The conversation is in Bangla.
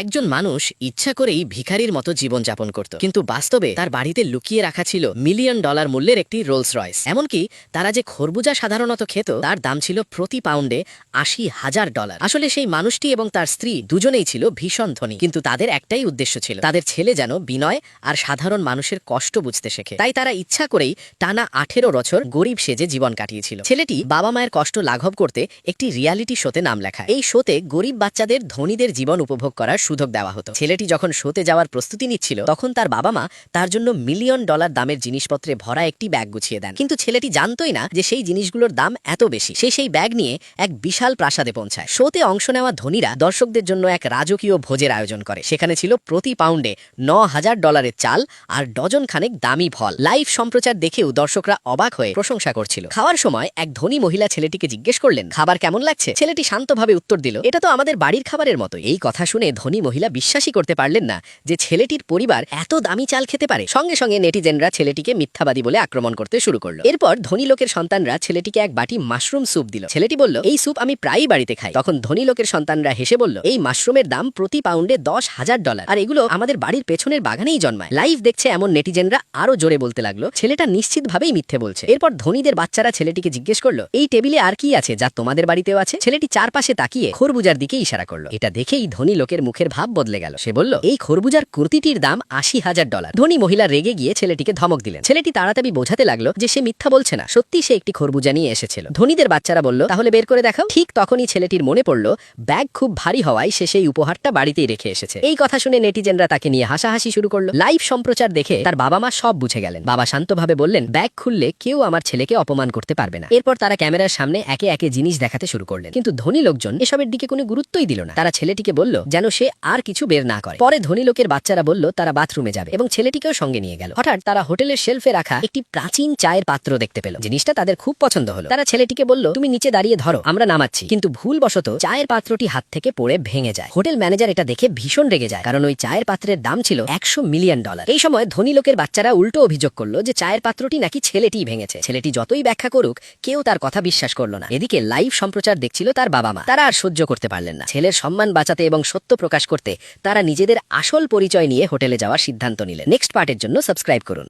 একজন মানুষ ইচ্ছা করেই ভিখারির মতো জীবনযাপন করত, কিন্তু বাস্তবে তার বাড়িতে লুকিয়ে রাখা ছিল $1,000,000 মূল্যের একটি রোলস রয়েস। এমনকি তারা যে খরবুজা সাধারণত খেত তার দাম ছিল প্রতি পাউন্ডে $80,000। আসলে সেই মানুষটি এবং তার স্ত্রী দুজনেই ছিল ভীষণ ধনী, কিন্তু তাদের একটাই উদ্দেশ্য ছিল তাদের ছেলে যেন বিনয় আর সাধারণ মানুষের কষ্ট বুঝতে শেখে। তাই তারা ইচ্ছা করেই টানা 18 বছর গরিব সেজে জীবন কাটিয়েছিল। ছেলেটি বাবা মায়ের কষ্ট লাঘব করতে একটি রিয়ালিটি শোতে নাম লেখা। এই শোতে গরিব বাচ্চাদের ধনীদের জীবন উপভোগ করার সুযোগ দেওয়া হতো। ছেলেটি যখন শোতে যাওয়ার প্রস্তুতি নিচ্ছিল তখন তার বাবা মা তার জন্য $1,000,000 দামের জিনিসপত্রে ভরা একটি ব্যাগ গুছিয়ে দেন, কিন্তু ছেলেটি জানতই না যে সেই জিনিসগুলোর দাম এত বেশি। সে সেই ব্যাগ নিয়ে এক বিশাল প্রাসাদে পৌঁছায়। শোতে অংশ নেওয়া ধনীরা দর্শকদের জন্য এক রাজকীয় ভোজের আয়োজন করে। সেখানে ছিল প্রতি পাউন্ডে $9,000 চাল আর ডজন খানেক দামি ফল। লাইভ সম্প্রচার দেখেও দর্শকরা অবাক হয়ে প্রশংসা করছিল। খাওয়ার সময় এক ধনী মহিলা ছেলেটিকে জিজ্ঞেস করলেন, খাবার কেমন লাগছে? ছেলেটি শান্তভাবে উত্তর দিল, এটা তো আমাদের বাড়ির খাবারের মতো। এই কথা শুনে ধনী মহিলা বিশ্বাসই করতে পারলেন না যে ছেলেটির পরিবার এত দামি চাল খেতে পারে। সঙ্গে সঙ্গে নেটিজেনরা ছেলেটিকে মিথ্যাবাদী বলে আক্রমণ করতে শুরু করলো। এরপর ধনী লোকের সন্তানরা ছেলেটিকে এক বাটি মাশরুম স্যুপ দিল। ছেলেটি বলল, এই স্যুপ আমি প্রায়ই বাড়িতে খাই। তখন ধনী লোকের সন্তানরা হেসে বলল, এই মাশরুমের দাম প্রতি পাউন্ডে $10,000, আর এগুলো আমাদের বাড়ির পেছনের বাগানেই জন্মায়। লাইভ দেখছে এমন নেটিজেনরা আরো জোরে বলতে লাগলো, ছেলেটা নিশ্চিতভাবেই মিথ্যে বলছে। এরপর ধনীদের বাচ্চারা ছেলেটিকে জিজ্ঞেস করলো, এই টেবিলে আর কি আছে যা তোমাদের বাড়িতেও আছে? ছেলেটি চারপাশে তাকিয়ে খরবুজার দিকে ইশারা করলো। এটা দেখেই ধনী লোকের মুখের ভাব বদলে গেল। সে বলল, এই খরবুজার প্রতিটির দাম $80,000। ধনী মহিলা রেগে গিয়ে ছেলেটিকে ধমক দিলেন। ছেলেটি তাড়াতাড়ি বোঝাতে লাগলো যে সে মিথ্যা বলছে না, সত্যি সে একটি খরবুজা নিয়ে এসেছিল। ধনীদের বাচ্চারা বলল, তাহলে বের করে দেখাও। ঠিক তখনই ছেলেটির মনে পড়ল ব্যাগ খুব ভারী হওয়ায় সে সেই উপহারটা বাড়িতেই রেখে এসেছে। এই কথা শুনে নেটিজেনরা তাকে নিয়ে হাসাহাসি শুরু করলো। লাইভ সম্প্রচার দেখে তার বাবা মা সব বুঝে গেলেন। বাবা শান্তভাবে বললেন, ব্যাগ খুললে কেউ আমার ছেলেকে অপমান করতে পারবে না। এরপর তারা ক্যামেরার সামনে একে একে জিনিস দেখাতে শুরু করলেন, কিন্তু ধনী লোকজন এসবের দিকে কোনো গুরুত্বই দিল না। তারা ছেলেটিকে বলল যেন সে আর কিছু বের না করে। পরে ধনী লোকের বাচ্চারা বলল তারা বাথরুমে যাবে এবং ছেলেটিকেও সঙ্গে নিয়ে গেল। হঠাৎ তারা হোটেলের শেলফে রাখা একটি প্রাচীন চায়ের পাত্র দেখতে পেল। জিনিসটা তাদের খুব পছন্দ হলো। তারা ছেলেটিকে বলল, তুমি নিচে দাঁড়িয়ে ধরো, আমরা নামাচ্ছি। কিন্তু ভুলবশত চায়ের পাত্রটি হাত থেকে পড়ে ভেঙে যায়। হোটেল ম্যানেজার এটা দেখে ভীষণ রেগে যায়, কারণ ওই চায়ের পাত্রের দাম ছিল $100,000,000। এই সময় ধনী লোকের বাচ্চারা উল্টো অভিযোগ করলো যে চায়ের পাত্রটি নাকি ছেলেটিই ভেঙেছে। ছেলেটি যতই ব্যাখ্যা করুক কেউ তার কথা বিশ্বাস করলো না। এদিকে লাইভ সম্প্রচার দেখছিল তার বাবা মা। তারা আর সহ্য করতে পারলেন না। ছেলের সম্মান বাঁচাতে এবং সত্য প্রকাশ করতে তারা নিজেদের আসল পরিচয় নিয়ে হোটেলে যাওয়ার সিদ্ধান্ত নিলেন। নেক্সট পার্টের জন্য সাবস্ক্রাইব করুন।